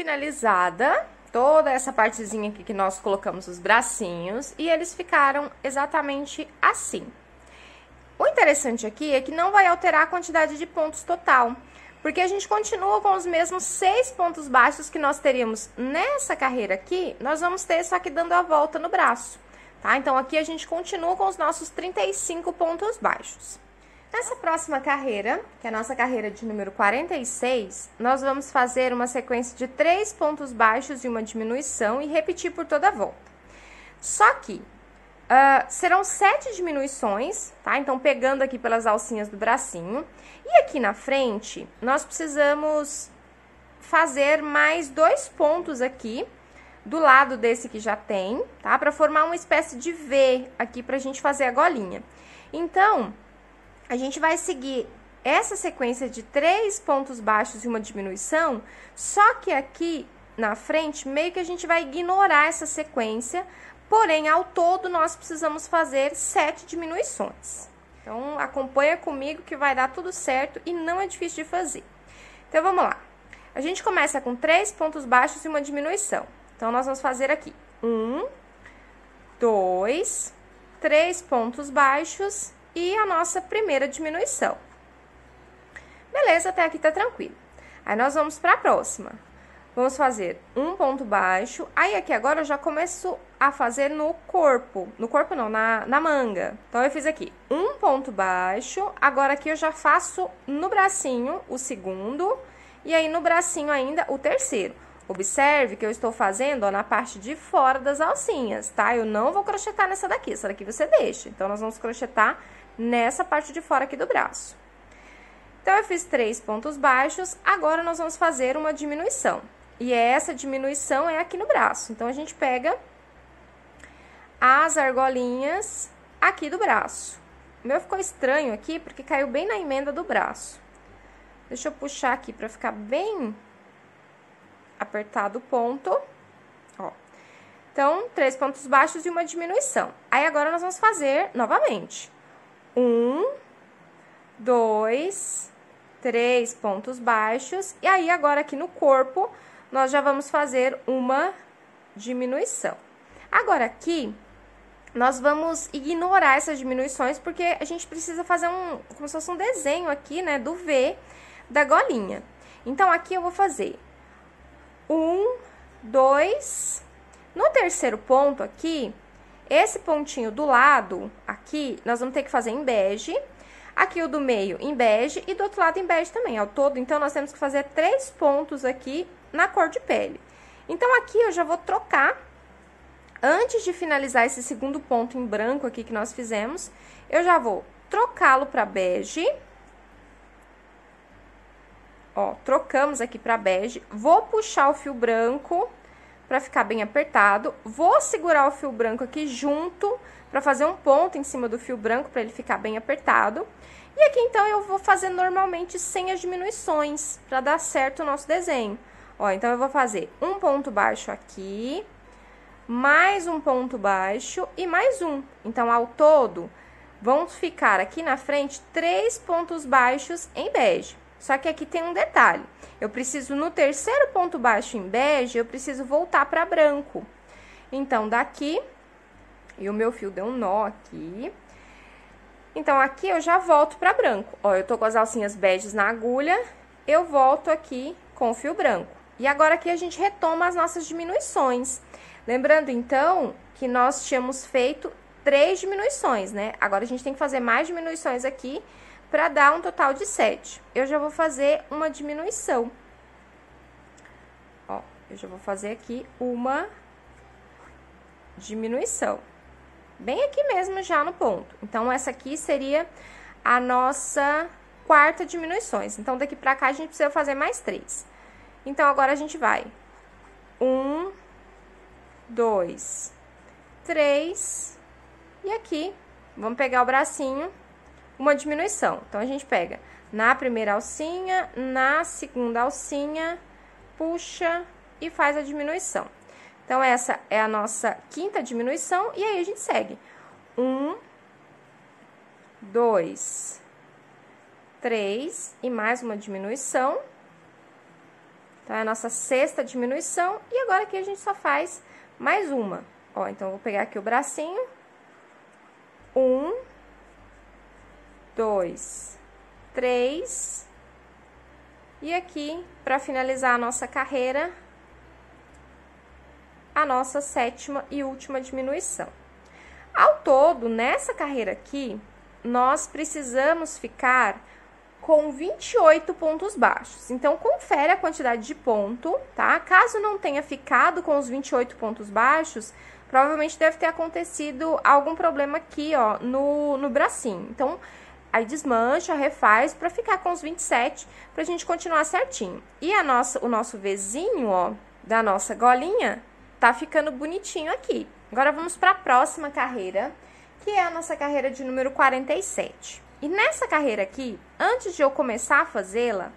finalizada toda essa partezinha aqui que nós colocamos os bracinhos e eles ficaram exatamente assim. O interessante aqui é que não vai alterar a quantidade de pontos total, porque a gente continua com os mesmos 6 pontos baixos que nós teríamos nessa carreira aqui, nós vamos ter só que dando a volta no braço, tá? Então, aqui a gente continua com os nossos 35 pontos baixos. Nessa próxima carreira, que é a nossa carreira de número 46, nós vamos fazer uma sequência de 3 pontos baixos e uma diminuição e repetir por toda a volta. Só que serão 7 diminuições, tá? Então, pegando aqui pelas alcinhas do bracinho. E aqui na frente, nós precisamos fazer mais 2 pontos aqui, do lado desse que já tem, tá? Pra formar uma espécie de V aqui pra gente fazer a golinha. Então, a gente vai seguir essa sequência de 3 pontos baixos e uma diminuição, só que aqui na frente, meio que a gente vai ignorar essa sequência, porém, ao todo, nós precisamos fazer 7 diminuições. Então, acompanha comigo que vai dar tudo certo e não é difícil de fazer. Então, vamos lá. A gente começa com 3 pontos baixos e uma diminuição. Então, nós vamos fazer aqui 1, 2, 3 pontos baixos e a nossa primeira diminuição. Beleza, até aqui tá tranquilo. Aí, nós vamos para a próxima. Vamos fazer um ponto baixo. Aí, aqui agora eu já começo a fazer no corpo. No corpo não, na manga. Então, eu fiz aqui um ponto baixo. Agora, aqui eu já faço no bracinho o segundo. E aí, no bracinho ainda, o terceiro. Observe que eu estou fazendo, ó, na parte de fora das alcinhas, tá? Eu não vou crochetar nessa daqui. Essa daqui você deixa. Então, nós vamos crochetar nessa parte de fora aqui do braço. Então, eu fiz 3 pontos baixos. Agora, nós vamos fazer uma diminuição. E essa diminuição é aqui no braço. Então, a gente pega as argolinhas aqui do braço. O meu ficou estranho aqui, porque caiu bem na emenda do braço. Deixa eu puxar aqui pra ficar bem apertado o ponto. Ó. Então, 3 pontos baixos e uma diminuição. Aí, agora, nós vamos fazer novamente. 1, 2, 3 pontos baixos. E aí, agora, aqui no corpo, nós já vamos fazer uma diminuição. Agora, aqui, nós vamos ignorar essas diminuições, porque a gente precisa fazer como se fosse um desenho aqui, né, do V da golinha. Então, aqui eu vou fazer 1, 2... No terceiro ponto aqui, esse pontinho do lado, aqui, nós vamos ter que fazer em bege. Aqui o do meio em bege e do outro lado em bege também. Ao todo, então, nós temos que fazer 3 pontos aqui na cor de pele. Então, aqui eu já vou trocar, antes de finalizar esse segundo ponto em branco aqui que nós fizemos, eu já vou trocá-lo para bege. Ó, trocamos aqui para bege. Vou puxar o fio branco para ficar bem apertado. Vou segurar o fio branco aqui junto para fazer um ponto em cima do fio branco para ele ficar bem apertado. E aqui, então, eu vou fazer normalmente sem as diminuições, para dar certo o nosso desenho. Ó, então, eu vou fazer um ponto baixo aqui, mais um ponto baixo e mais um. Então, ao todo, vão ficar aqui na frente 3 pontos baixos em bege. Só que aqui tem um detalhe. Eu preciso, no terceiro ponto baixo em bege, eu preciso voltar para branco. Então, daqui, e o meu fio deu um nó aqui. Então, aqui eu já volto para branco. Ó, eu tô com as alcinhas beges na agulha, eu volto aqui com o fio branco. E agora, aqui a gente retoma as nossas diminuições. Lembrando, então, que nós tínhamos feito 3 diminuições, né? Agora, a gente tem que fazer mais diminuições aqui para dar um total de 7. Eu já vou fazer uma diminuição. Ó, eu já vou fazer aqui uma diminuição. Bem aqui mesmo já no ponto. Então, essa aqui seria a nossa 4ª diminuições. Então, daqui pra cá, a gente precisa fazer mais 3. Então, agora, a gente vai 1, 2, 3, e aqui, vamos pegar o bracinho, uma diminuição. Então, a gente pega na primeira alcinha, na segunda alcinha, puxa e faz a diminuição. Então, essa é a nossa 5ª diminuição, e aí a gente segue. 1, 2, 3, e mais uma diminuição. Então, é a nossa sexta diminuição. E agora aqui a gente só faz mais uma. Ó, então, eu vou pegar aqui o bracinho. 1, 2, 3. E aqui, para finalizar a nossa carreira, a nossa sétima e última diminuição. Ao todo, nessa carreira aqui, nós precisamos ficar com 28 pontos baixos. Então, confere a quantidade de ponto, tá? Caso não tenha ficado com os 28 pontos baixos, provavelmente deve ter acontecido algum problema aqui, ó, no bracinho. Então, aí desmancha, refaz para ficar com os 27, pra gente continuar certinho. E o nosso Vzinho, ó, da nossa golinha, tá ficando bonitinho aqui. Agora, vamos para a próxima carreira, que é a nossa carreira de número 47. E nessa carreira aqui, antes de eu começar a fazê-la,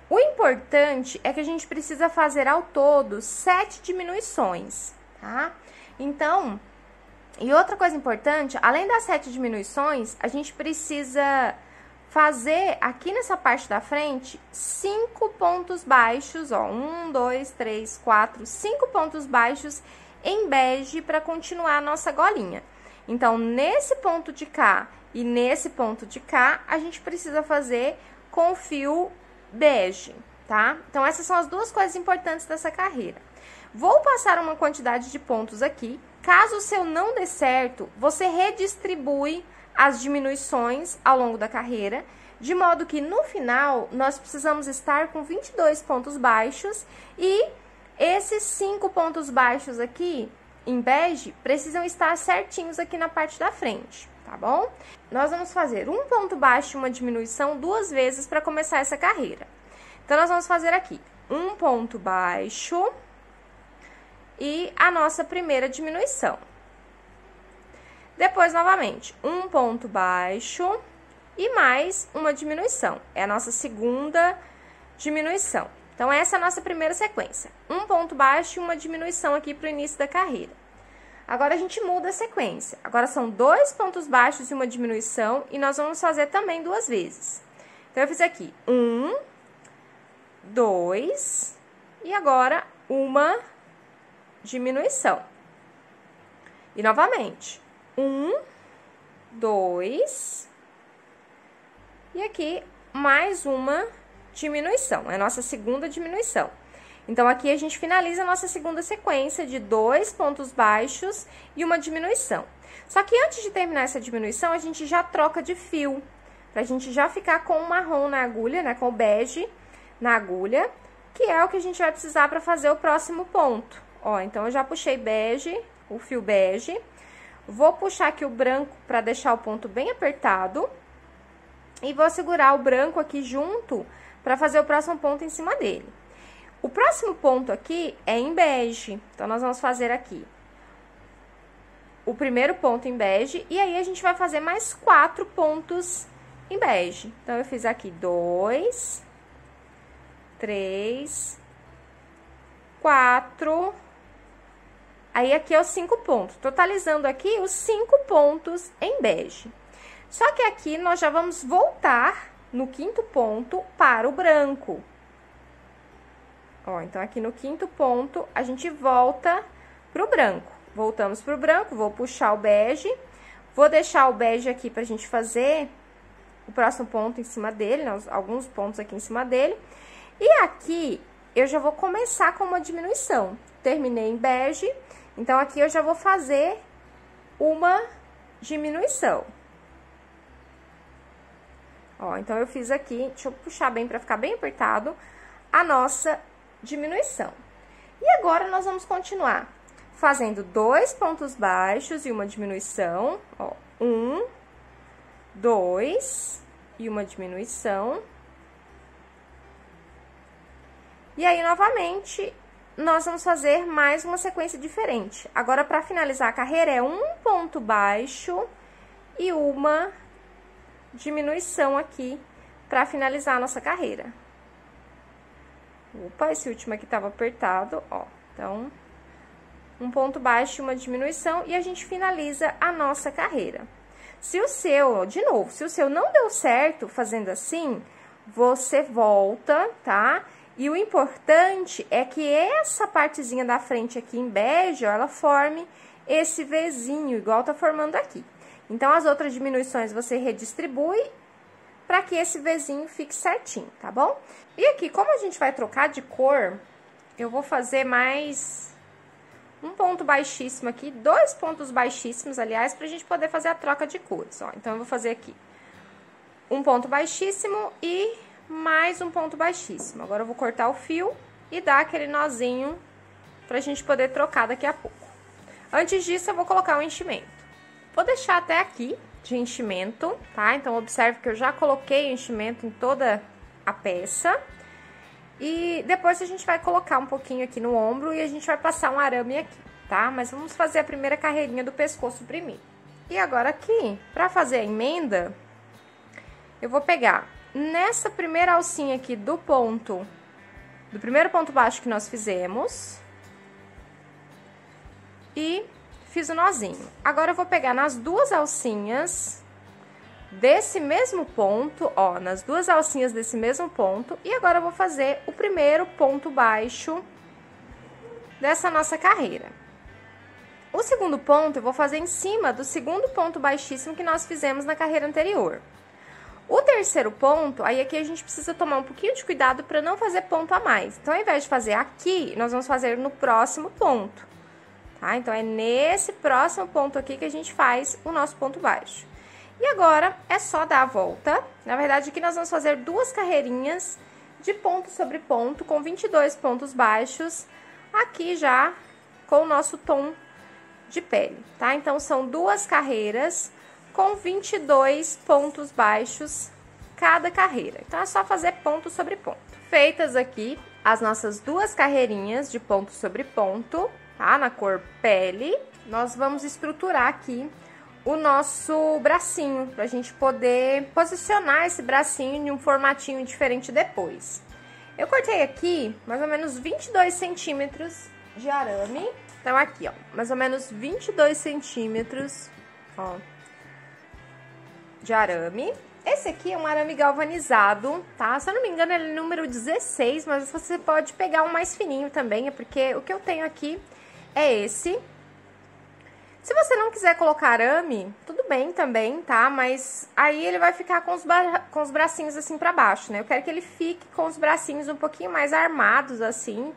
o importante é que a gente precisa fazer ao todo 7 diminuições, tá? Então, e outra coisa importante, além das 7 diminuições, a gente precisa fazer aqui nessa parte da frente 5 pontos baixos, ó, 1, 2, 3, 4, 5 pontos baixos em bege para continuar a nossa golinha. Então, nesse ponto de cá e nesse ponto de cá, a gente precisa fazer com fio bege, tá? Então, essas são as duas coisas importantes dessa carreira. Vou passar uma quantidade de pontos aqui. Caso o seu não dê certo, você redistribui as diminuições ao longo da carreira, de modo que no final nós precisamos estar com 22 pontos baixos e esses 5 pontos baixos aqui em bege precisam estar certinhos aqui na parte da frente, tá bom? Nós vamos fazer um ponto baixo e uma diminuição 2 vezes para começar essa carreira. Então, nós vamos fazer aqui um ponto baixo e a nossa primeira diminuição. Depois, novamente, um ponto baixo e mais uma diminuição. É a nossa segunda diminuição. Então, essa é a nossa primeira sequência. Um ponto baixo e uma diminuição aqui para o início da carreira. Agora, a gente muda a sequência. Agora, são 2 pontos baixos e uma diminuição e nós vamos fazer também 2 vezes. Então, eu fiz aqui 1, 2 e agora uma diminuição. E novamente, 1, 2 e aqui mais uma diminuição, é a nossa segunda diminuição. Então, aqui a gente finaliza a nossa segunda sequência de 2 pontos baixos e uma diminuição. Só que antes de terminar essa diminuição, a gente já troca de fio, pra gente já ficar com o marrom na agulha, né, com o bege na agulha, que é o que a gente vai precisar para fazer o próximo ponto. Ó, então, eu já puxei bege, o fio bege, vou puxar aqui o branco para deixar o ponto bem apertado e vou segurar o branco aqui junto para fazer o próximo ponto em cima dele. O próximo ponto aqui é em bege, então, nós vamos fazer aqui o primeiro ponto em bege e aí a gente vai fazer mais 4 pontos em bege. Então, eu fiz aqui 2, 3, 4, aí aqui é os 5 pontos, totalizando aqui os 5 pontos em bege. Só que aqui nós já vamos voltar no 5º ponto para o branco. Ó, então, aqui no 5º ponto, a gente volta pro branco. Voltamos pro branco, vou puxar o bege, vou deixar o bege aqui pra gente fazer o próximo ponto em cima dele, né, alguns pontos aqui em cima dele. E aqui, eu já vou começar com uma diminuição. Terminei em bege, então, aqui eu já vou fazer uma diminuição. Ó, então, eu fiz aqui, deixa eu puxar bem pra ficar bem apertado, a nossa diminuição. E agora, nós vamos continuar fazendo 2 pontos baixos e uma diminuição, ó, 1, 2 e uma diminuição. E aí, novamente, nós vamos fazer mais uma sequência diferente. Agora, para finalizar a carreira, é um ponto baixo e uma diminuição aqui para finalizar a nossa carreira. Opa, esse último aqui estava apertado, ó. Então, um ponto baixo e uma diminuição e a gente finaliza a nossa carreira. Se o seu, de novo, se o seu não deu certo fazendo assim, você volta, tá? E o importante é que essa partezinha da frente aqui em bege, ó, ela forme esse Vzinho, igual tá formando aqui. Então, as outras diminuições você redistribui para que esse Vzinho fique certinho, tá bom? E aqui, como a gente vai trocar de cor, eu vou fazer mais um ponto baixíssimo aqui, 2 pontos baixíssimos, aliás, pra gente poder fazer a troca de cores, ó. Então, eu vou fazer aqui um ponto baixíssimo e mais um ponto baixíssimo. Agora, eu vou cortar o fio e dar aquele nozinho pra gente poder trocar daqui a pouco. Antes disso, eu vou colocar o enchimento. Vou deixar até aqui de enchimento, tá? Então, observe que eu já coloquei o enchimento em toda a peça. E depois a gente vai colocar um pouquinho aqui no ombro e a gente vai passar um arame aqui, tá? Mas vamos fazer a primeira carreirinha do pescoço primeiro. E agora aqui, pra fazer a emenda, eu vou pegar nessa primeira alcinha aqui do primeiro ponto baixo que nós fizemos e fiz o nozinho. Agora, eu vou pegar nas 2 alcinhas desse mesmo ponto, ó, nas 2 alcinhas desse mesmo ponto, e agora eu vou fazer o primeiro ponto baixo dessa nossa carreira. O segundo ponto eu vou fazer em cima do segundo ponto baixíssimo que nós fizemos na carreira anterior. O terceiro ponto, aí aqui a gente precisa tomar um pouquinho de cuidado para não fazer ponto a mais. Então, ao invés de fazer aqui, nós vamos fazer no próximo ponto, tá? Então, é nesse próximo ponto aqui que a gente faz o nosso ponto baixo. E agora, é só dar a volta. Na verdade, aqui nós vamos fazer 2 carreirinhas de ponto sobre ponto, com 22 pontos baixos, aqui já com o nosso tom de pele, tá? Então, são 2 carreiras com 22 pontos baixos cada carreira. Então, é só fazer ponto sobre ponto. Feitas aqui as nossas 2 carreirinhas de ponto sobre ponto, tá? Na cor pele, nós vamos estruturar aqui o nosso bracinho, pra gente poder posicionar esse bracinho em um formatinho diferente depois. Eu cortei aqui mais ou menos 22 centímetros de arame. Então, aqui, ó, mais ou menos 22 centímetros, ó, de arame. Esse aqui é um arame galvanizado, tá? Se eu não me engano, ele é número 16, mas você pode pegar um mais fininho também, é porque o que eu tenho aqui é esse. Se você não quiser colocar arame, tudo bem também, tá? Mas aí ele vai ficar com os bracinhos assim pra baixo, né? Eu quero que ele fique com os bracinhos um pouquinho mais armados, assim,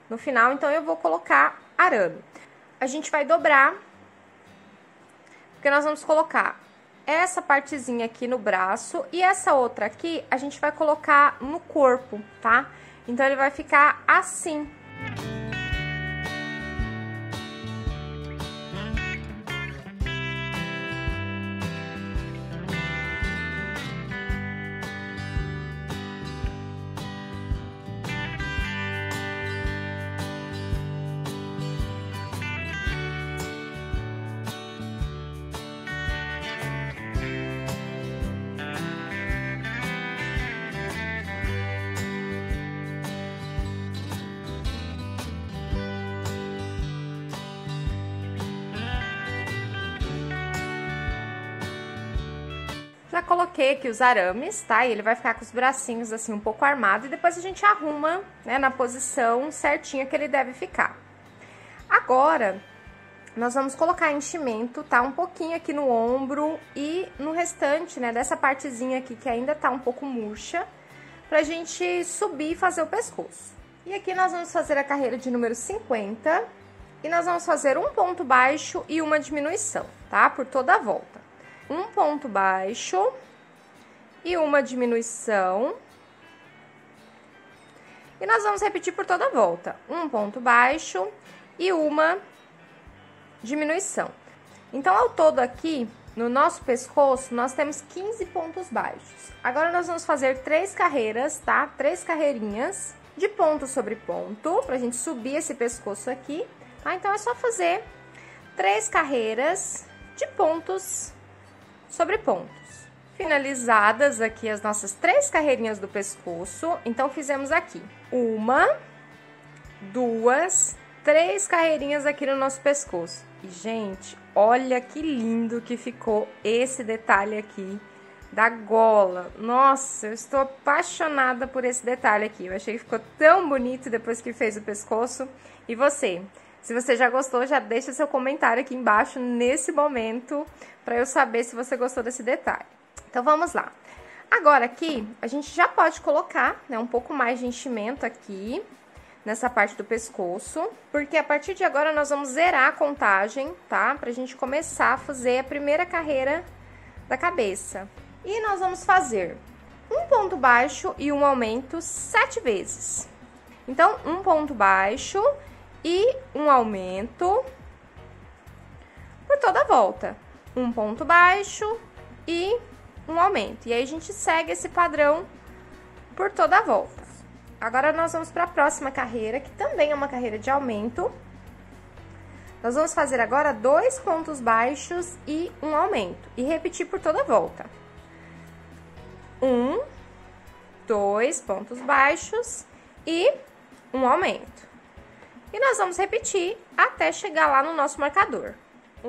no final. Então, eu vou colocar arame. A gente vai dobrar, porque nós vamos colocar essa partezinha aqui no braço e essa outra aqui a gente vai colocar no corpo, tá? Então, ele vai ficar assim. Já coloquei aqui os arames, tá? E ele vai ficar com os bracinhos assim um pouco armado e depois a gente arruma, né, na posição certinha que ele deve ficar. Agora, nós vamos colocar enchimento, tá? Um pouquinho aqui no ombro e no restante, né, dessa partezinha aqui que ainda tá um pouco murcha, pra gente subir e fazer o pescoço. E aqui nós vamos fazer a carreira de número 50 e nós vamos fazer um ponto baixo e uma diminuição, tá? Por toda a volta. Um ponto baixo e uma diminuição. E nós vamos repetir por toda a volta. Um ponto baixo e uma diminuição. Então, ao todo aqui, no nosso pescoço, nós temos 15 pontos baixos. Agora, nós vamos fazer 3 carreiras, tá? 3 carreirinhas de ponto sobre ponto, pra gente subir esse pescoço aqui, tá? Então, é só fazer 3 carreiras de pontos sobre pontos. Finalizadas aqui as nossas 3 carreirinhas do pescoço, então fizemos aqui 1, 2, 3 carreirinhas aqui no nosso pescoço. E, gente, olha que lindo que ficou esse detalhe aqui da gola. Nossa, eu estou apaixonada por esse detalhe aqui. Eu achei que ficou tão bonito depois que fez o pescoço. E você? Se você já gostou, já deixa seu comentário aqui embaixo nesse momento, para eu saber se você gostou desse detalhe. Então, vamos lá. Agora aqui, a gente já pode colocar, né, um pouco mais de enchimento aqui, nessa parte do pescoço, porque a partir de agora nós vamos zerar a contagem, tá? Pra gente começar a fazer a primeira carreira da cabeça. E nós vamos fazer um ponto baixo e um aumento 7 vezes. Então, um ponto baixo e um aumento por toda a volta. Um ponto baixo e um aumento. E aí, a gente segue esse padrão por toda a volta. Agora, nós vamos para a próxima carreira, que também é uma carreira de aumento. Nós vamos fazer agora 2 pontos baixos e um aumento. E repetir por toda a volta. 1, 2 pontos baixos e um aumento. E nós vamos repetir até chegar lá no nosso marcador.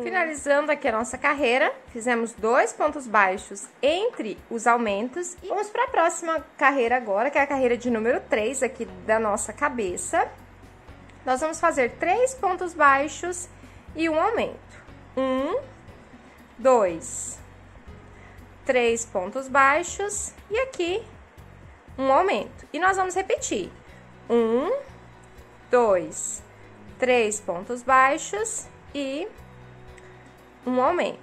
Finalizando aqui a nossa carreira, fizemos 2 pontos baixos entre os aumentos. E vamos para a próxima carreira agora, que é a carreira de número 3 aqui da nossa cabeça. Nós vamos fazer 3 pontos baixos e um aumento. 1, 2, 3 pontos baixos e aqui um aumento. E nós vamos repetir. 1, 2, 3 pontos baixos e um aumento.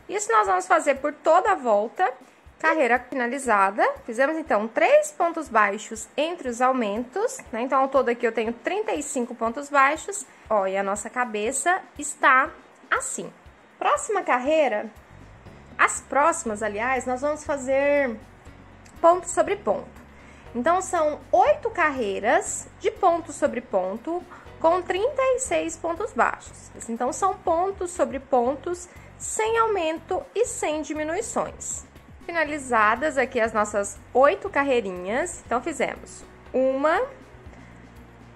Isso nós vamos fazer por toda a volta. Carreira finalizada. Fizemos, então, 3 pontos baixos entre os aumentos, né? Então, ao todo aqui eu tenho 35 pontos baixos. Ó, e a nossa cabeça está assim. Próxima carreira, as próximas, aliás, nós vamos fazer ponto sobre ponto. Então, são 8 carreiras de ponto sobre ponto com 36 pontos baixos. Então, são pontos sobre pontos sem aumento e sem diminuições. Finalizadas aqui as nossas 8 carreirinhas. Então, fizemos 1,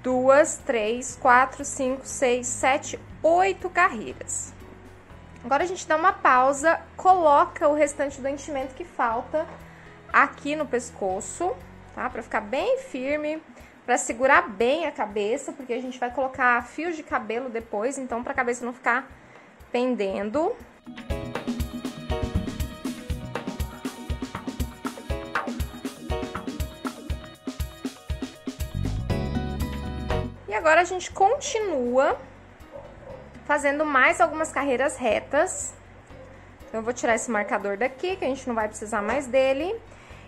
2, 3, 4, 5, 6, 7, 8 carreiras. Agora, a gente dá uma pausa, coloca o restante do enchimento que falta aqui no pescoço, tá? Pra ficar bem firme, pra segurar bem a cabeça, porque a gente vai colocar fios de cabelo depois, então pra cabeça não ficar pendendo. E agora a gente continua fazendo mais algumas carreiras retas. Então, eu vou tirar esse marcador daqui, que a gente não vai precisar mais dele.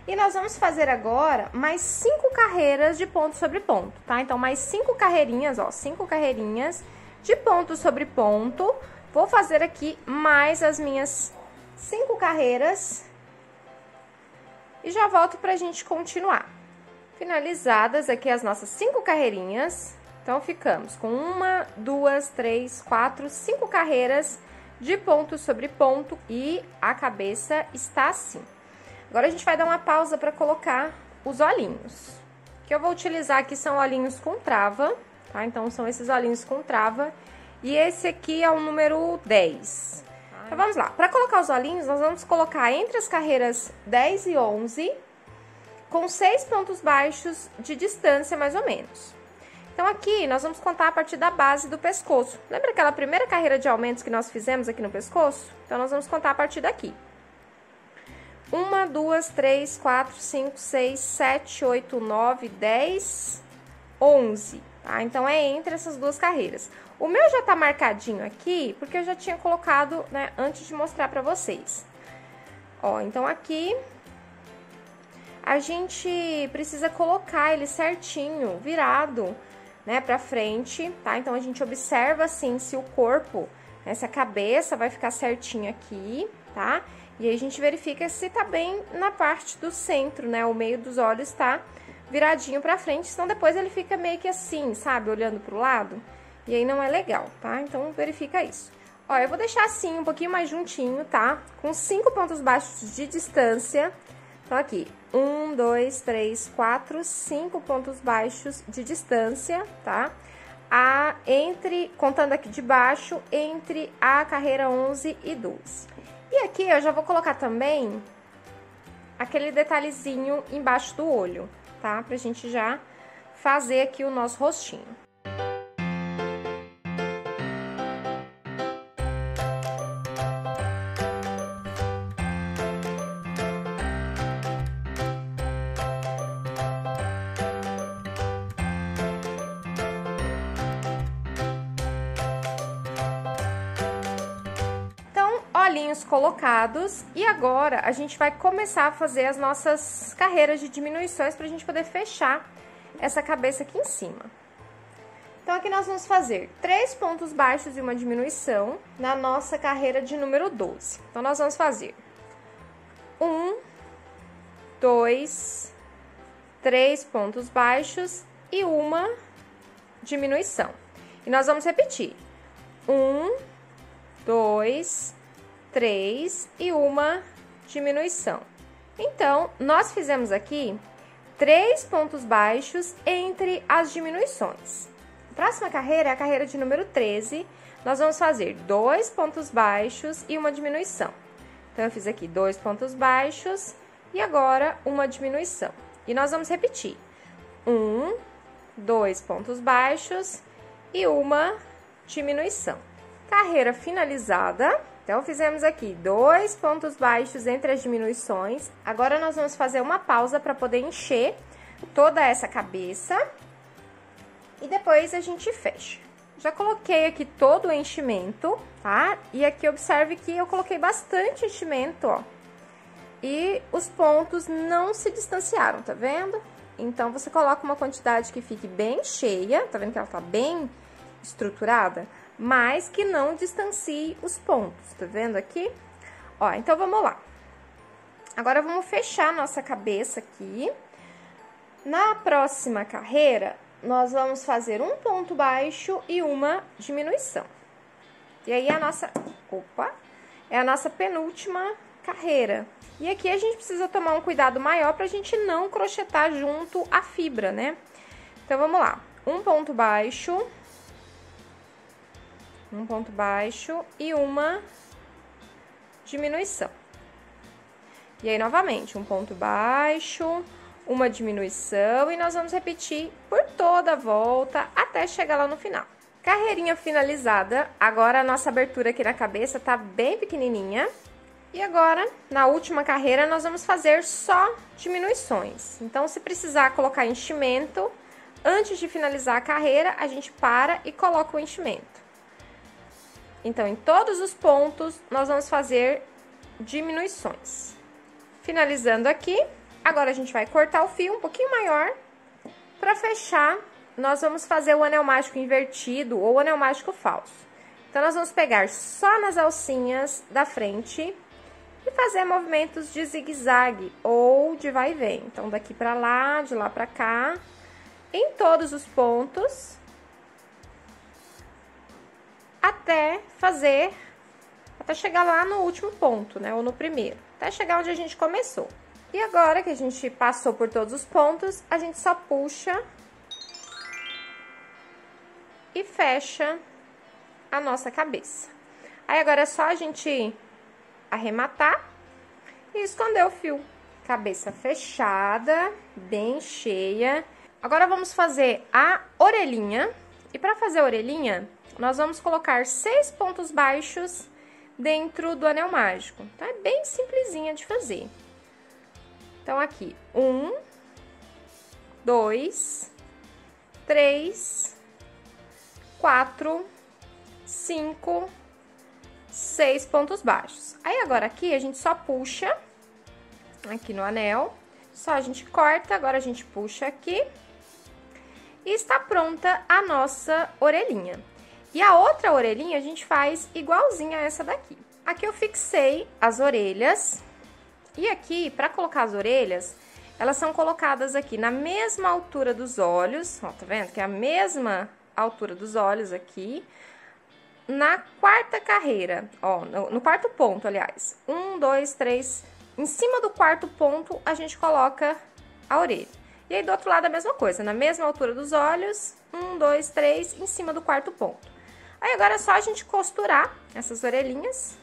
E nós vamos fazer agora mais 5 carreiras de ponto sobre ponto, tá? Então, mais 5 carreirinhas, ó, 5 carreirinhas de ponto sobre ponto. Vou fazer aqui mais as minhas 5 carreiras e já volto pra gente continuar. Finalizadas aqui as nossas 5 carreirinhas. Então, ficamos com 1, 2, 3, 4, 5 carreiras de ponto sobre ponto e a cabeça está assim. Agora, a gente vai dar uma pausa para colocar os olhinhos. O que eu vou utilizar aqui são olhinhos com trava, tá? Então, são esses olhinhos com trava. E esse aqui é o número 10. Então, vamos lá. Para colocar os olhinhos, nós vamos colocar entre as carreiras 10 e 11, com 6 pontos baixos de distância, mais ou menos. Então, aqui, nós vamos contar a partir da base do pescoço. Lembra aquela primeira carreira de aumentos que nós fizemos aqui no pescoço? Então, nós vamos contar a partir daqui. 1, 2, 3, 4, 5, 6, 7, 8, 9, 10, 11, tá? Então, é entre essas duas carreiras. O meu já tá marcadinho aqui, porque eu já tinha colocado, né, antes de mostrar pra vocês. Ó, então, aqui, a gente precisa colocar ele certinho, virado, né, pra frente, tá? Então, a gente observa, assim, se o corpo, né, se a cabeça vai ficar certinho aqui, tá? E aí, a gente verifica se tá bem na parte do centro, né? O meio dos olhos tá viradinho pra frente, senão depois ele fica meio que assim, sabe? Olhando pro lado. E aí, não é legal, tá? Então, verifica isso. Ó, eu vou deixar assim, um pouquinho mais juntinho, tá? Com 5 pontos baixos de distância. Então, aqui, 1, 2, 3, 4, 5 pontos baixos de distância, tá? Contando aqui de baixo, entre a carreira 11 e 12. E aqui eu já vou colocar também aquele detalhezinho embaixo do olho, tá? Pra gente já fazer aqui o nosso rostinho. Olhinhos colocados, e agora a gente vai começar a fazer as nossas carreiras de diminuições pra gente poder fechar essa cabeça aqui em cima. Então aqui nós vamos fazer 3 pontos baixos e uma diminuição na nossa carreira de número 12. Então nós vamos fazer 1, 2, 3 pontos baixos e uma diminuição. E nós vamos repetir 1, 2, 3 e uma diminuição. Então, nós fizemos aqui 3 pontos baixos entre as diminuições. A próxima carreira é a carreira de número 13. Nós vamos fazer 2 pontos baixos e uma diminuição. Então, eu fiz aqui 2 pontos baixos e agora uma diminuição. E nós vamos repetir 1, 2 pontos baixos e uma diminuição. Carreira finalizada. Então, fizemos aqui 2 pontos baixos entre as diminuições. Agora, nós vamos fazer uma pausa para poder encher toda essa cabeça. E depois a gente fecha. Já coloquei aqui todo o enchimento, tá? E aqui, observe que eu coloquei bastante enchimento, ó. E os pontos não se distanciaram, tá vendo? Então, você coloca uma quantidade que fique bem cheia. Tá vendo que ela tá bem estruturada? Mas que não distancie os pontos, tá vendo aqui? Ó, então vamos lá. Agora vamos fechar nossa cabeça aqui. Na próxima carreira, nós vamos fazer um ponto baixo e uma diminuição. E aí é a nossa penúltima carreira. E aqui a gente precisa tomar um cuidado maior pra gente não crochetar junto a fibra, né? Então vamos lá. Um ponto baixo e uma diminuição. E aí, novamente, um ponto baixo, uma diminuição, e nós vamos repetir por toda a volta até chegar lá no final. Carreirinha finalizada. Agora, a nossa abertura aqui na cabeça tá bem pequenininha. E agora, na última carreira, nós vamos fazer só diminuições. Então, se precisar colocar enchimento, antes de finalizar a carreira, a gente para e coloca o enchimento. Então, em todos os pontos, nós vamos fazer diminuições. Finalizando aqui, agora a gente vai cortar o fio um pouquinho maior. Para fechar, nós vamos fazer o anel mágico invertido ou o anel mágico falso. Então, nós vamos pegar só nas alcinhas da frente e fazer movimentos de zigue-zague ou de vai e vem. Então, daqui para lá, de lá para cá, em todos os pontos, até chegar lá no último ponto, né, ou no primeiro, até chegar onde a gente começou. E agora que a gente passou por todos os pontos, a gente só puxa e fecha a nossa cabeça. Aí agora é só a gente arrematar e esconder o fio. Cabeça fechada, bem cheia. Agora vamos fazer a orelhinha. E para fazer a orelhinha, nós vamos colocar 6 pontos baixos dentro do anel mágico. Então, é bem simplesinha de fazer. Então, aqui, 1, 2, 3, 4, 5, 6 pontos baixos. Aí, agora aqui, a gente só puxa aqui no anel, só a gente corta, agora a gente puxa aqui. E está pronta a nossa orelhinha. E a outra orelhinha a gente faz igualzinha a essa daqui. Aqui eu fixei as orelhas. E aqui, para colocar as orelhas, elas são colocadas aqui na mesma altura dos olhos. Ó, tá vendo? Que é a mesma altura dos olhos aqui. Na quarta carreira, ó, no quarto ponto, aliás. 1, 2, 3. Em cima do quarto ponto, a gente coloca a orelha. E aí, do outro lado, a mesma coisa, na mesma altura dos olhos, 1, 2, 3, em cima do quarto ponto. Aí, agora é só a gente costurar essas orelhinhas.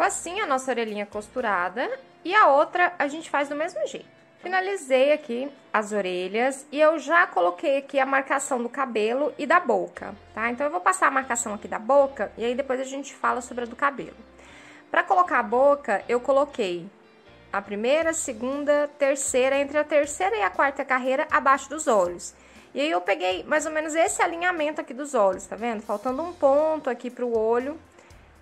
Ficou assim a nossa orelhinha costurada e a outra a gente faz do mesmo jeito. Finalizei aqui as orelhas e eu já coloquei aqui a marcação do cabelo e da boca, tá? Então, eu vou passar a marcação aqui da boca e aí depois a gente fala sobre a do cabelo. Pra colocar a boca, eu coloquei a primeira, segunda, terceira, entre a terceira e a quarta carreira abaixo dos olhos. E aí, eu peguei mais ou menos esse alinhamento aqui dos olhos, tá vendo? Faltando um ponto aqui pro olho,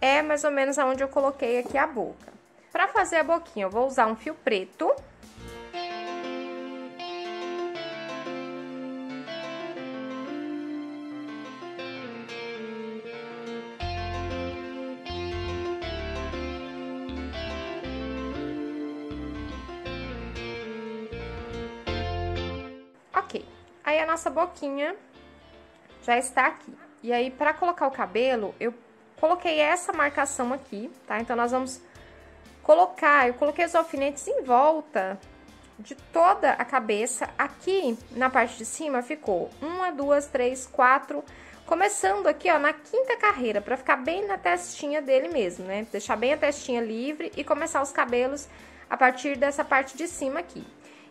é mais ou menos aonde eu coloquei aqui a boca. Pra fazer a boquinha, eu vou usar um fio preto. Ok, aí a nossa boquinha já está aqui. E aí, pra colocar o cabelo, eu coloquei essa marcação aqui, tá? Então, nós vamos colocar, eu coloquei os alfinetes em volta de toda a cabeça. Aqui, na parte de cima, ficou 1, 2, 3, 4, começando aqui, ó, na quinta carreira, pra ficar bem na testinha dele mesmo, né? Deixar bem a testinha livre e começar os cabelos a partir dessa parte de cima aqui.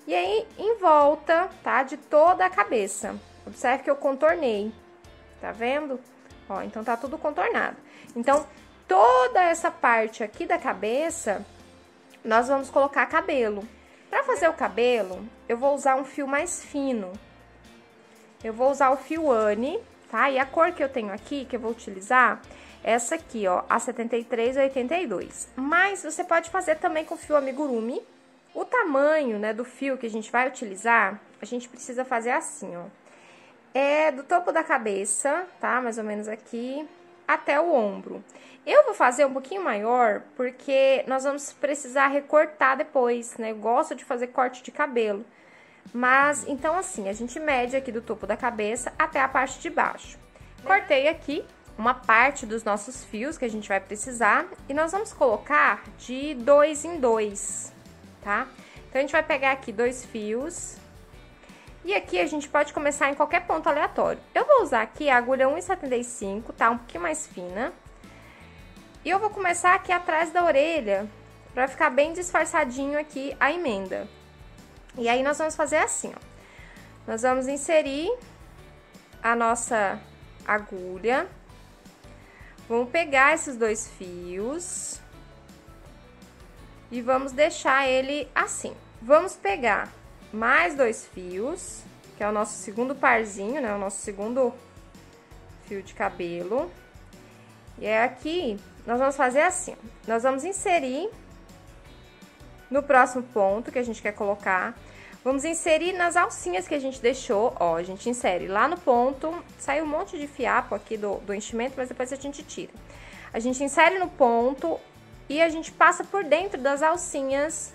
E aí, em volta, tá? De toda a cabeça. Observe que eu contornei, tá vendo? Ó, então tá tudo contornado. Então, toda essa parte aqui da cabeça, nós vamos colocar cabelo. Pra fazer o cabelo, eu vou usar um fio mais fino. Eu vou usar o fio Anne, tá? E a cor que eu tenho aqui, que eu vou utilizar, é essa aqui, ó, a 7382. Mas você pode fazer também com fio amigurumi. O tamanho, né, do fio que a gente vai utilizar, a gente precisa fazer assim, ó. É do topo da cabeça, tá? Mais ou menos aqui, até o ombro. Eu vou fazer um pouquinho maior, porque nós vamos precisar recortar depois, né? Eu gosto de fazer corte de cabelo. Mas, então assim, a gente mede aqui do topo da cabeça até a parte de baixo. Cortei aqui uma parte dos nossos fios que a gente vai precisar e nós vamos colocar de 2 em 2, tá? Então, a gente vai pegar aqui 2 fios. E aqui a gente pode começar em qualquer ponto aleatório. Eu vou usar aqui a agulha 1,75, tá? Um pouquinho mais fina. E eu vou começar aqui atrás da orelha, pra ficar bem disfarçadinho aqui a emenda. E aí, nós vamos fazer assim, ó. Nós vamos inserir a nossa agulha. Vamos pegar esses 2 fios. E vamos deixar ele assim. Vamos pegar mais 2 fios, que é o nosso segundo parzinho, né? O nosso segundo fio de cabelo. E é aqui, nós vamos fazer assim, ó. Nós vamos inserir no próximo ponto que a gente quer colocar. Vamos inserir nas alcinhas que a gente deixou, ó. A gente insere lá no ponto, sai um monte de fiapo aqui do enchimento, mas depois a gente tira. A gente insere no ponto e a gente passa por dentro das alcinhas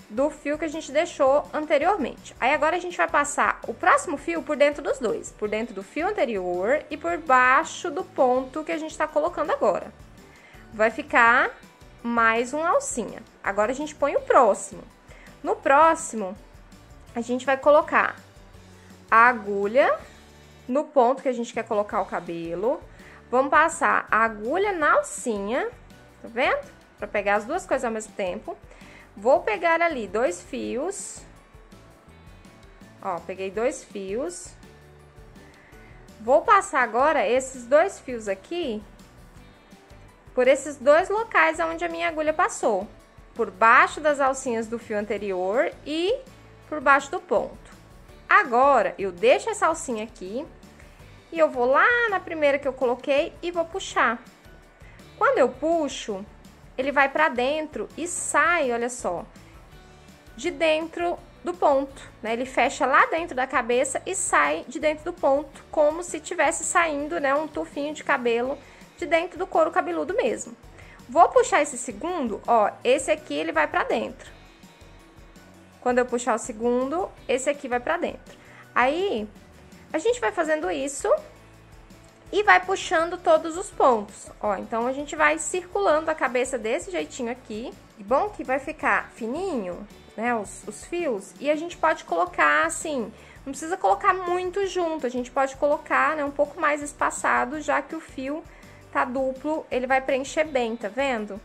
do fio que a gente deixou anteriormente. Aí, agora a gente vai passar o próximo fio por dentro dos dois, por dentro do fio anterior e por baixo do ponto que a gente tá colocando agora. Vai ficar mais uma alcinha. Agora, a gente põe o próximo. No próximo, a gente vai colocar a agulha no ponto que a gente quer colocar o cabelo. Vamos passar a agulha na alcinha, tá vendo? Pra pegar as duas coisas ao mesmo tempo. Vou pegar ali 2 fios. Ó, peguei 2 fios. Vou passar agora esses 2 fios aqui por esses 2 locais onde a minha agulha passou. Por baixo das alcinhas do fio anterior e por baixo do ponto. Agora, eu deixo essa alcinha aqui e eu vou lá na primeira que eu coloquei e vou puxar. Quando eu puxo, ele vai pra dentro e sai, olha só, de dentro do ponto, né? Ele fecha lá dentro da cabeça e sai de dentro do ponto, como se tivesse saindo, né, um tufinho de cabelo de dentro do couro cabeludo mesmo. Vou puxar esse segundo, ó, esse aqui ele vai pra dentro. Quando eu puxar o segundo, esse aqui vai pra dentro. Aí, a gente vai fazendo isso e vai puxando todos os pontos, ó. Então, a gente vai circulando a cabeça desse jeitinho aqui. E bom que vai ficar fininho, né, os fios. E a gente pode colocar, assim, não precisa colocar muito junto. A gente pode colocar, né, um pouco mais espaçado, já que o fio tá duplo, ele vai preencher bem, tá vendo?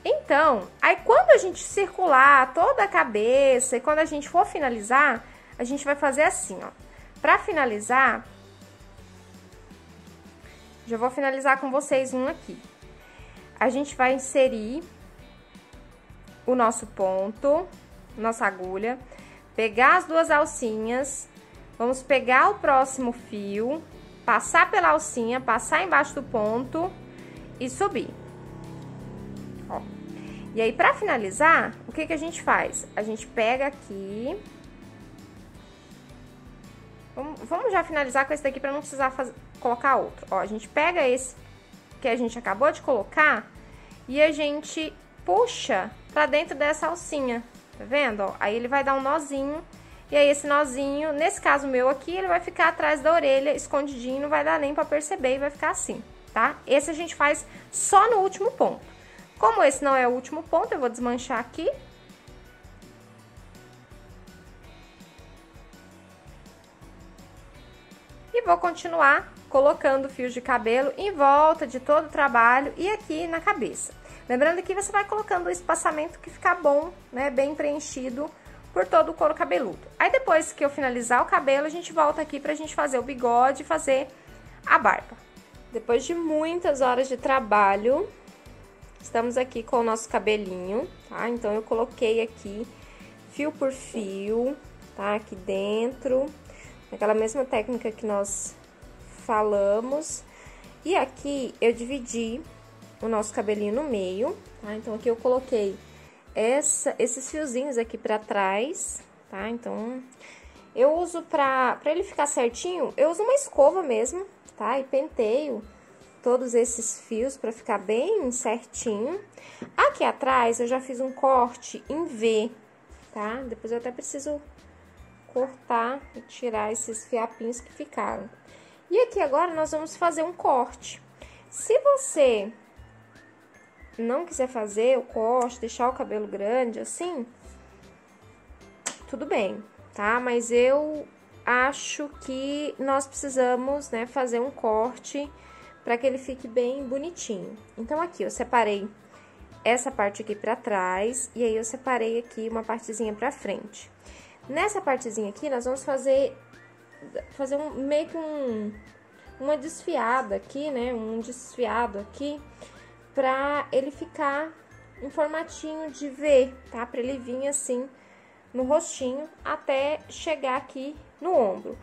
Então, aí quando a gente circular toda a cabeça e quando a gente for finalizar, a gente vai fazer assim, ó. Pra finalizar, já vou finalizar com vocês um aqui. A gente vai inserir o nosso ponto, nossa agulha, pegar as duas alcinhas, vamos pegar o próximo fio, passar pela alcinha, passar embaixo do ponto e subir. Ó. E aí, pra finalizar, o que que a gente faz? A gente pega aqui... Vamos já finalizar com esse daqui pra não precisar colocar outro. Ó, a gente pega esse que a gente acabou de colocar e a gente puxa pra dentro dessa alcinha, tá vendo? Ó, aí ele vai dar um nozinho e aí esse nozinho, nesse caso meu aqui, ele vai ficar atrás da orelha, escondidinho, não vai dar nem pra perceber e vai ficar assim, tá? Esse a gente faz só no último ponto. Como esse não é o último ponto, eu vou desmanchar aqui. E vou continuar colocando fios de cabelo em volta de todo o trabalho e aqui na cabeça. Lembrando que você vai colocando o espaçamento que ficar bom, né, bem preenchido por todo o couro cabeludo. Aí depois que eu finalizar o cabelo, a gente volta aqui pra gente fazer o bigode e fazer a barba. Depois de muitas horas de trabalho, estamos aqui com o nosso cabelinho, tá? Então eu coloquei aqui fio por fio, tá? Aqui dentro... Aquela mesma técnica que nós falamos. E aqui eu dividi o nosso cabelinho no meio, tá? Então, aqui eu coloquei esses fiozinhos aqui pra trás, tá? Então, eu uso pra ele ficar certinho, eu uso uma escova mesmo, tá? E penteio todos esses fios pra ficar bem certinho. Aqui atrás eu já fiz um corte em V, tá? Depois eu até preciso... cortar e tirar esses fiapinhos que ficaram. E aqui agora nós vamos fazer um corte. Se você não quiser fazer o corte, deixar o cabelo grande assim, tudo bem, tá? Mas eu acho que nós precisamos, né, fazer um corte para que ele fique bem bonitinho. Então aqui eu separei essa parte aqui pra trás e aí eu separei aqui uma partezinha pra frente. Nessa partezinha aqui, nós vamos fazer meio que uma desfiada aqui, né? Um desfiado aqui, pra ele ficar em formatinho de V, tá? Pra ele vir assim no rostinho até chegar aqui no ombro.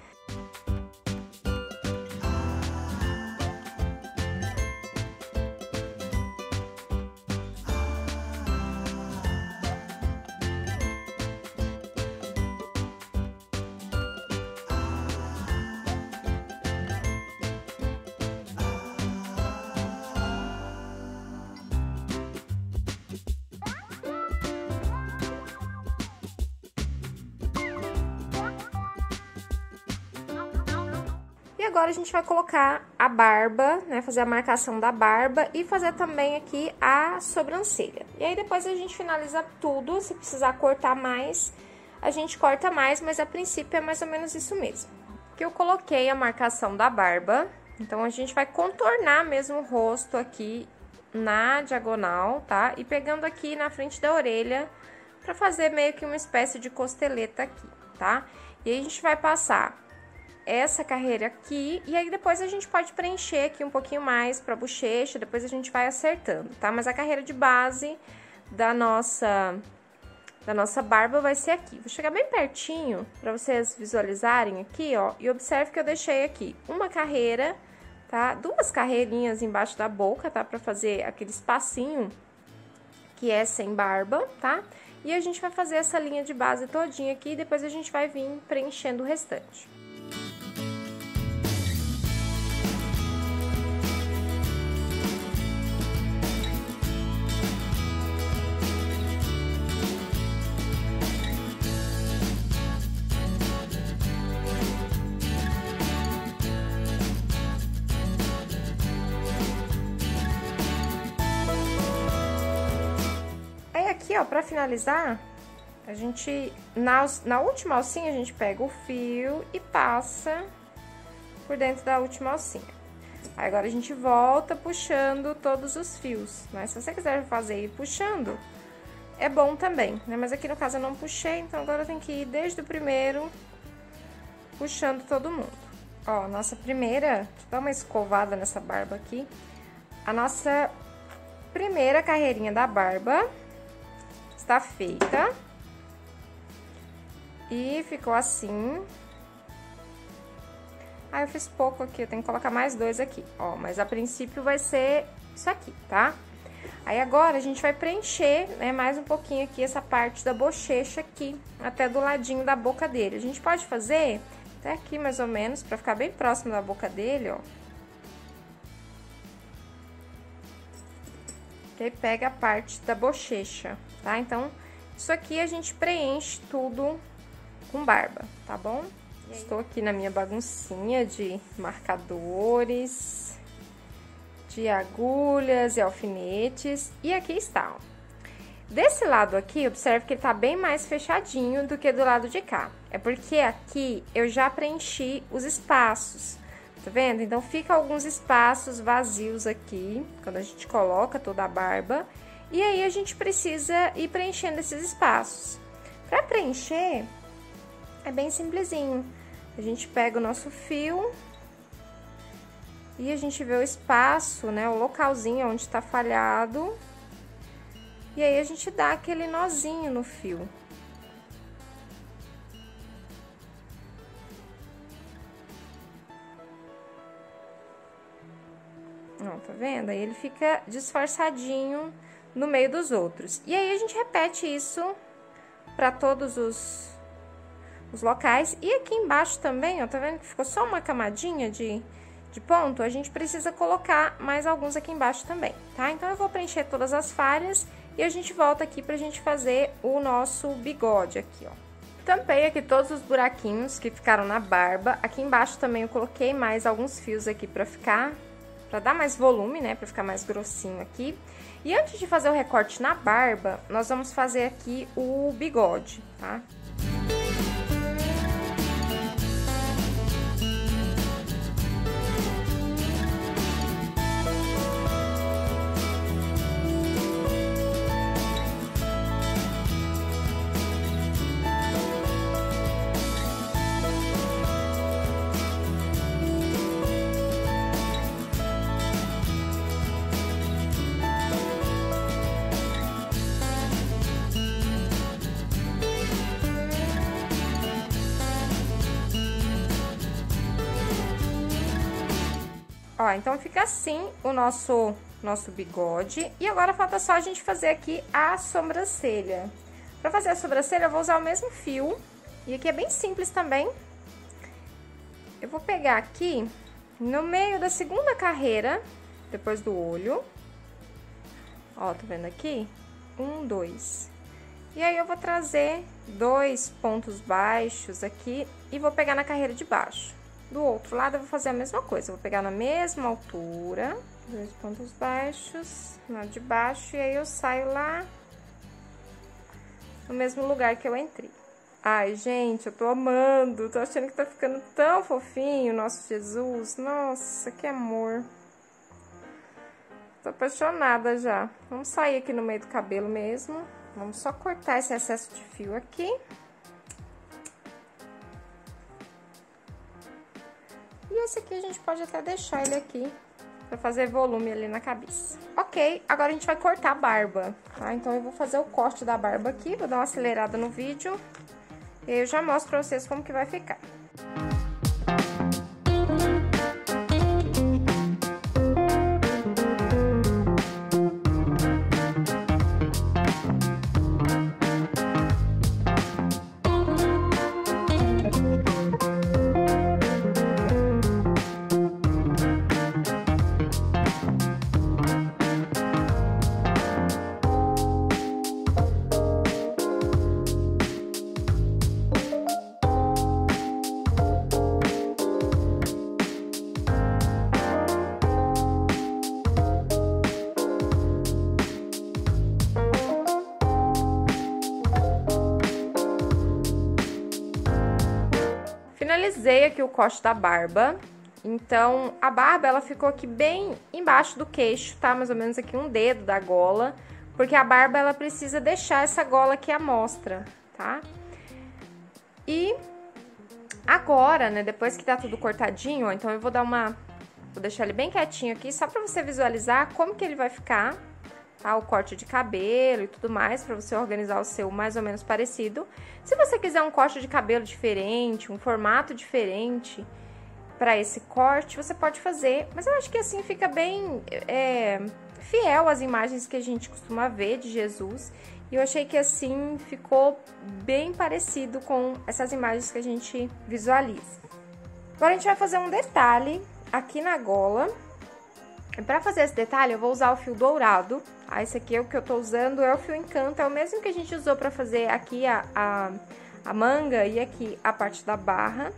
E agora a gente vai colocar a barba, né, fazer a marcação da barba e fazer também aqui a sobrancelha. E aí depois a gente finaliza tudo, se precisar cortar mais, a gente corta mais, mas a princípio é mais ou menos isso mesmo. Aqui eu coloquei a marcação da barba, então a gente vai contornar mesmo o rosto aqui na diagonal, tá? E pegando aqui na frente da orelha pra fazer meio que uma espécie de costeleta aqui, tá? E aí a gente vai passar essa carreira aqui, e aí depois a gente pode preencher aqui um pouquinho mais pra bochecha, depois a gente vai acertando, tá? Mas a carreira de base da nossa barba vai ser aqui. Vou chegar bem pertinho pra vocês visualizarem aqui, ó, e observe que eu deixei aqui uma carreira, tá? Duas carreirinhas embaixo da boca, tá? Pra fazer aquele espacinho que é sem barba, tá? E a gente vai fazer essa linha de base todinha aqui, e depois a gente vai vir preenchendo o restante. Aqui, ó, pra finalizar, a gente, na última alcinha, a gente pega o fio e passa por dentro da última alcinha. Aí, agora a gente volta puxando todos os fios, né? Se você quiser fazer ir puxando, é bom também, né? Mas aqui no caso eu não puxei, então agora eu tenho que ir desde o primeiro, puxando todo mundo. Ó, nossa primeira, deixa eu dar uma escovada nessa barba aqui. A nossa primeira carreirinha da barba está feita. E ficou assim. Ah, eu fiz pouco aqui, eu tenho que colocar mais 2 aqui, ó. Mas a princípio vai ser isso aqui, tá? Aí agora a gente vai preencher, né, mais um pouquinho aqui essa parte da bochecha aqui, até do ladinho da boca dele. A gente pode fazer até aqui mais ou menos, pra ficar bem próximo da boca dele, ó. Que aí pega a parte da bochecha, tá? Então, isso aqui a gente preenche tudo com barba, tá bom? Estou aqui na minha baguncinha de marcadores, de agulhas e alfinetes, e aqui está, ó. Desse lado aqui, observe que ele tá bem mais fechadinho do que do lado de cá. É porque aqui eu já preenchi os espaços, tá vendo? Então, fica alguns espaços vazios aqui, quando a gente coloca toda a barba, e aí a gente precisa ir preenchendo esses espaços. Para preencher, é bem simplesinho. A gente pega o nosso fio e a gente vê o espaço, né, o localzinho onde tá falhado. E aí a gente dá aquele nozinho no fio. Ó, tá vendo? Aí ele fica disfarçadinho no meio dos outros. E aí a gente repete isso para todos os locais. E aqui embaixo também, ó, tá vendo que ficou só uma camadinha de ponto? A gente precisa colocar mais alguns aqui embaixo também, tá? Então, eu vou preencher todas as falhas e a gente volta aqui pra gente fazer o nosso bigode aqui, ó. Tampei aqui todos os buraquinhos que ficaram na barba. Aqui embaixo também eu coloquei mais alguns fios aqui pra dar mais volume, né? Pra ficar mais grossinho aqui. E antes de fazer o recorte na barba, nós vamos fazer aqui o bigode, tá? Ó, então fica assim o nosso bigode. E agora falta só a gente fazer aqui a sobrancelha. Pra fazer a sobrancelha eu vou usar o mesmo fio. E aqui é bem simples também. Eu vou pegar aqui no meio da segunda carreira, depois do olho. Ó, tá vendo aqui? 1, 2. E aí eu vou trazer 2 pontos baixos aqui e vou pegar na carreira de baixo. Do outro lado, eu vou fazer a mesma coisa. Eu vou pegar na mesma altura, 2 pontos baixos, na de baixo, e aí eu saio lá no mesmo lugar que eu entrei. Ai, gente, eu tô amando, tô achando que tá ficando tão fofinho, nosso Jesus. Nossa, que amor. Tô apaixonada já. Vamos sair aqui no meio do cabelo mesmo. Vamos só cortar esse excesso de fio aqui. E esse aqui a gente pode até deixar ele aqui pra fazer volume ali na cabeça. Ok, agora a gente vai cortar a barba, tá? Então, eu vou fazer o corte da barba aqui, vou dar uma acelerada no vídeo. E aí eu já mostro pra vocês como que vai ficar. Finalizei aqui o corte da barba. Então, a barba, ela ficou aqui bem embaixo do queixo, tá? Mais ou menos aqui um dedo da gola, porque a barba, ela precisa deixar essa gola aqui à mostra, tá? E agora, né, depois que tá tudo cortadinho, ó, então eu vou deixar ele bem quietinho aqui, só pra você visualizar como que ele vai ficar, tá? O corte de cabelo e tudo mais, pra você organizar o seu mais ou menos parecido. Se você quiser um corte de cabelo diferente, um formato diferente pra esse corte, você pode fazer, mas eu acho que assim fica bem fiel às imagens que a gente costuma ver de Jesus. E eu achei que assim ficou bem parecido com essas imagens que a gente visualiza. Agora a gente vai fazer um detalhe aqui na gola. E pra fazer esse detalhe eu vou usar o fio dourado. Ah, esse aqui é o que eu tô usando, é o fio Encanto, é o mesmo que a gente usou pra fazer aqui a manga e aqui a parte da barra.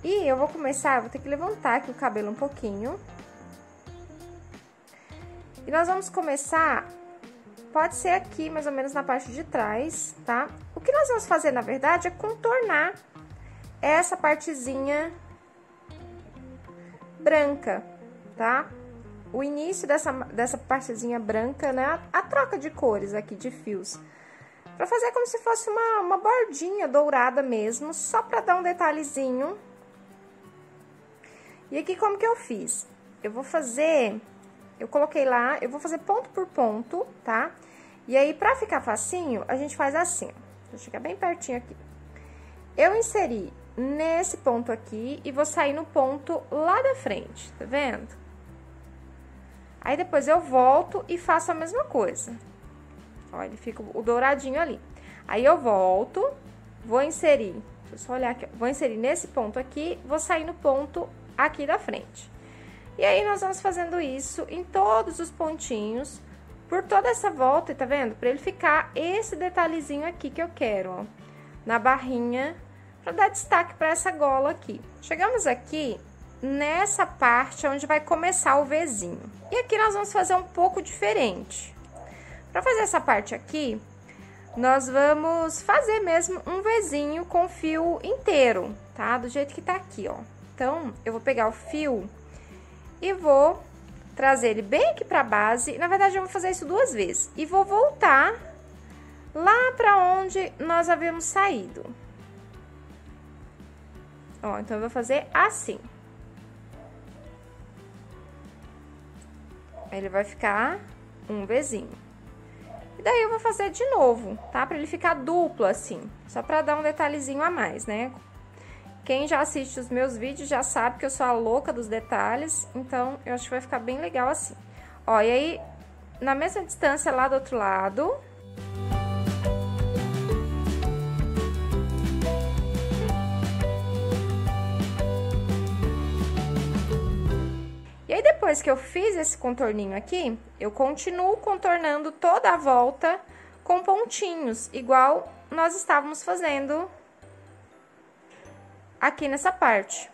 E eu vou começar, vou ter que levantar aqui o cabelo um pouquinho. E nós vamos começar, pode ser aqui mais ou menos na parte de trás, tá? O que nós vamos fazer, na verdade, é contornar essa partezinha branca, tá? O início dessa partezinha branca, né? A troca de cores aqui, de fios. Pra fazer como se fosse uma bordinha dourada mesmo, só pra dar um detalhezinho. E aqui, como que eu fiz? Eu vou fazer, eu coloquei lá, eu vou fazer ponto por ponto, tá? E aí, pra ficar facinho, a gente faz assim, ó. Vou chegar bem pertinho aqui. Eu inseri nesse ponto aqui e vou sair no ponto lá da frente, tá vendo? Aí, depois eu volto e faço a mesma coisa. Ó, ele fica o douradinho ali. Aí, eu volto, vou inserir, deixa eu só olhar aqui, ó. Vou inserir nesse ponto aqui, vou sair no ponto aqui da frente. E aí, nós vamos fazendo isso em todos os pontinhos, por toda essa volta, tá vendo? Pra ele ficar esse detalhezinho aqui que eu quero, ó, na barrinha, pra dar destaque pra essa gola aqui. Chegamos aqui nessa parte onde vai começar o Vzinho. E aqui nós vamos fazer um pouco diferente. Pra fazer essa parte aqui, nós vamos fazer mesmo um Vzinho com fio inteiro, tá? Do jeito que tá aqui, ó. Então, eu vou pegar o fio e vou trazer ele bem aqui pra base. Na verdade, eu vou fazer isso 2 vezes. E vou voltar lá pra onde nós havíamos saído. Ó, então, eu vou fazer assim. Aí, ele vai ficar um Vzinho. E daí, eu vou fazer de novo, tá? Pra ele ficar duplo, assim. Só pra dar um detalhezinho a mais, né? Quem já assiste os meus vídeos já sabe que eu sou a louca dos detalhes, então eu acho que vai ficar bem legal assim. Ó, e aí, na mesma distância lá do outro lado. E aí, depois que eu fiz esse contorninho aqui, eu continuo contornando toda a volta com pontinhos, igual nós estávamos fazendo aqui nessa parte.